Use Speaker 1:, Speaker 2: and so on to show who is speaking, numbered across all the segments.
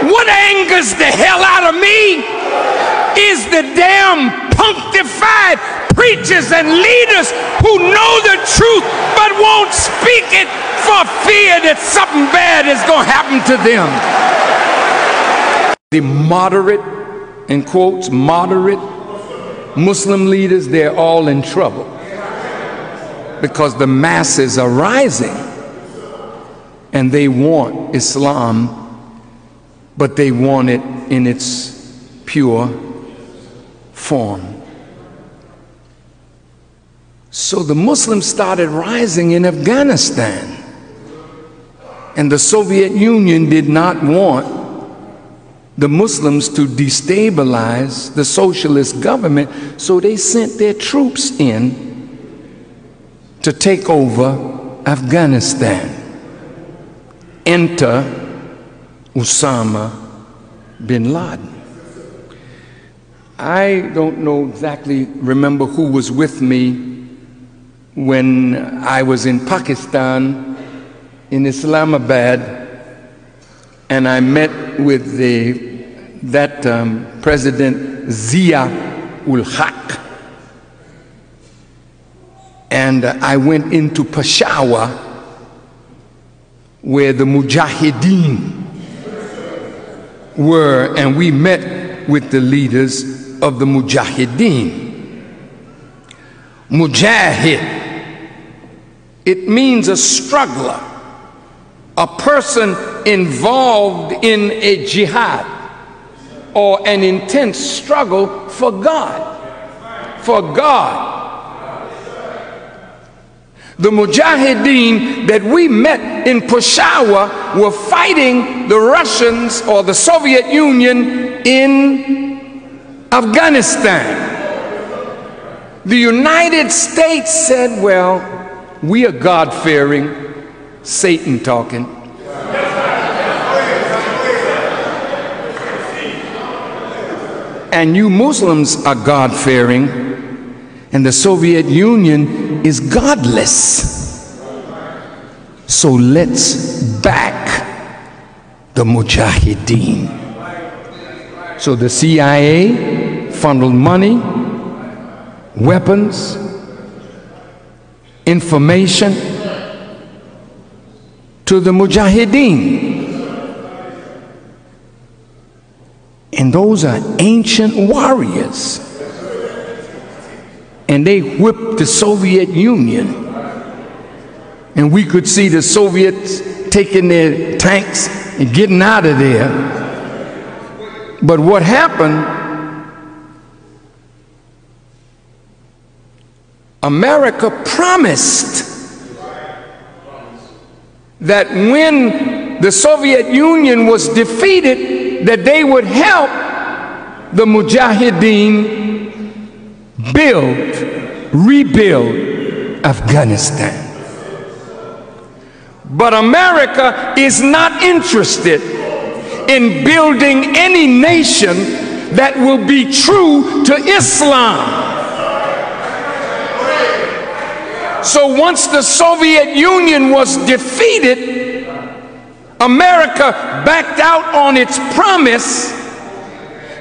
Speaker 1: what angers the hell out of me is the damn punctified preachers and leaders who know the truth but won't speak it for fear that something bad is going to happen to them. The moderate, in quotes, moderate Muslim leaders, they're all in trouble because the masses are rising and they want Islam, but they want it in its pure form. So the Muslims started rising in Afghanistan, and the Soviet Union did not want the Muslims to destabilize the socialist government, so they sent their troops in to take over Afghanistan. Enter Osama bin Laden. I don't remember who was with me when I was in Pakistan, in Islamabad, and I met with President Zia-ul-Haq, and I went into Peshawar where the Mujahideen were, and we met with the leaders of the Mujahideen. Mujahid, it means a struggler, a person involved in a jihad or an intense struggle for God. For God. The Mujahideen that we met in Peshawar were fighting the Russians or the Soviet Union in Afghanistan. The United States said, well, we are God-fearing, Satan talking. And you Muslims are God-fearing, and the Soviet Union is godless. So let's back the Mujahideen. So the CIA funneled money, weapons, information to the Mujahideen. And those are ancient warriors. And they whipped the Soviet Union. And we could see the Soviets taking their tanks and getting out of there. But what happened, America promised that when the Soviet Union was defeated, that they would help the Mujahideen rebuild Afghanistan. But America is not interested in building any nation that will be true to Islam. So once the Soviet Union was defeated, America backed out on its promise.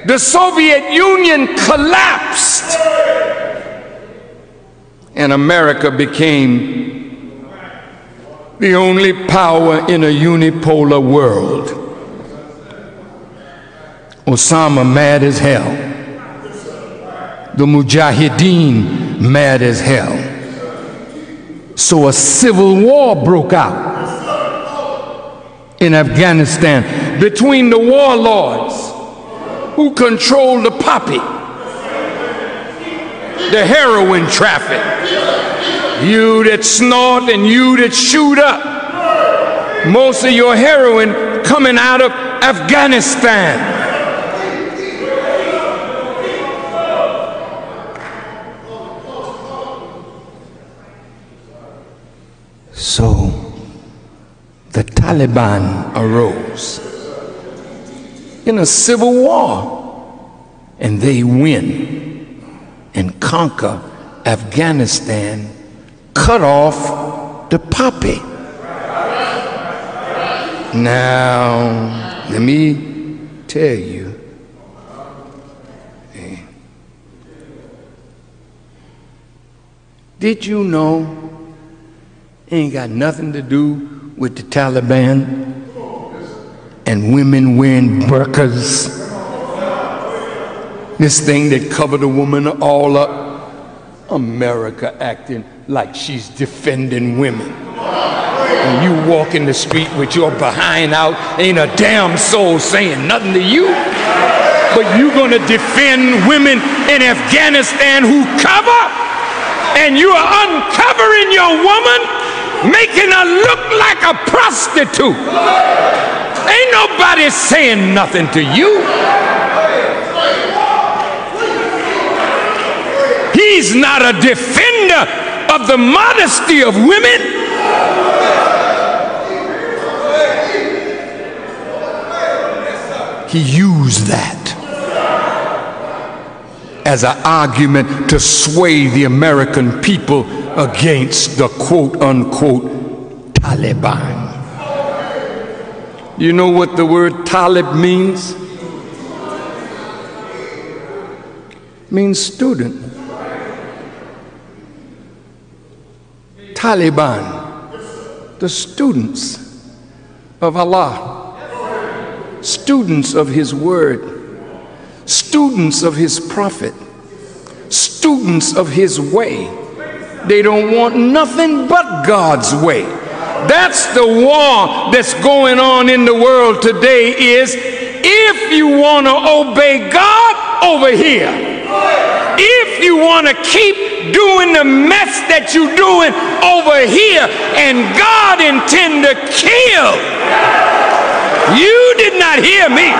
Speaker 1: The Soviet Union collapsed, and America became the only power in a unipolar world. Osama mad as hell. The Mujahideen mad as hell. So a civil war broke out in Afghanistan between the warlords who control the poppy, the heroin traffic, you that snort and you that shoot up. Most of your heroin coming out of Afghanistan. So the Taliban arose in a civil war, and they win and conquer Afghanistan, cut off the poppy. Now, let me tell you, did you know it ain't got nothing to do with the Taliban and women wearing burqas? This thing that covered a woman all up. America acting like she's defending women. When you walk in the street with your behind out, ain't a damn soul saying nothing to you. But you gonna defend women in Afghanistan who cover, and you are uncovering your woman, making her look like a prostitute. Ain't nobody saying nothing to you. He's not a defender of the modesty of women. He used that as an argument to sway the American people against the quote-unquote Taliban. You know what the word Talib means? It means student. Taliban, the students of Allah, students of His word, students of His prophet, students of His way. They don't want nothing but God's way. That's the war that's going on in the world today. Is if you want to obey God, over here. If you want to keep doing the mess that you're doing over here, and God intend to kill, you did not hear me,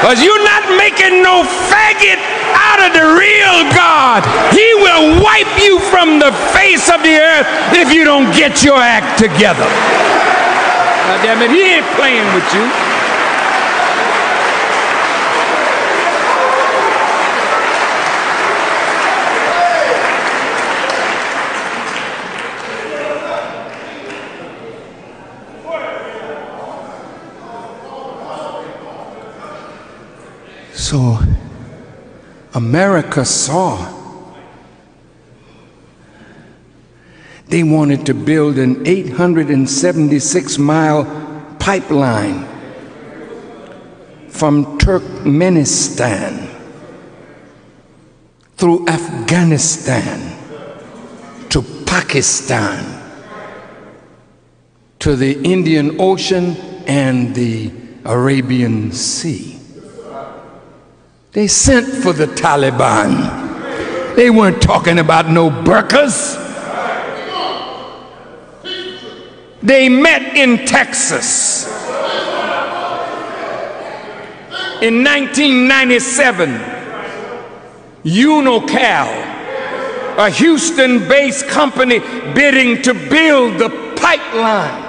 Speaker 1: because you're not making no faggot out of the real God. He will wipe you from the face of the earth if you don't get your act together. God damn it, He ain't playing with you. So America saw they wanted to build an 876-mile pipeline from Turkmenistan through Afghanistan to Pakistan to the Indian Ocean and the Arabian Sea. They sent for the Taliban. They weren't talking about no burqas. They met in Texas in 1997. Unocal, a Houston-based company bidding to build the pipeline,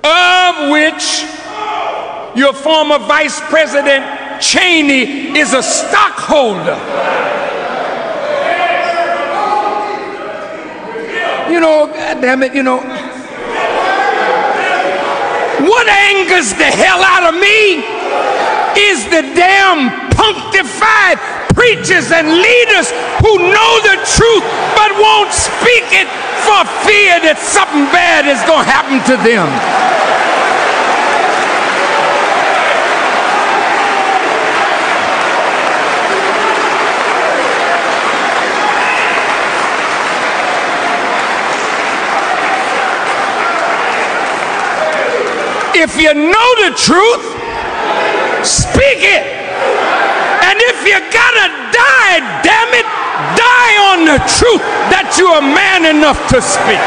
Speaker 1: of which your former Vice President Cheney is a stockholder. You know, damn it, you know, what angers the hell out of me is the damn punctified preachers and leaders who know the truth but won't speak it for fear that something bad is going to happen to them. If you know the truth, speak it. And if you gotta die, damn it, die on the truth that you are man enough to speak.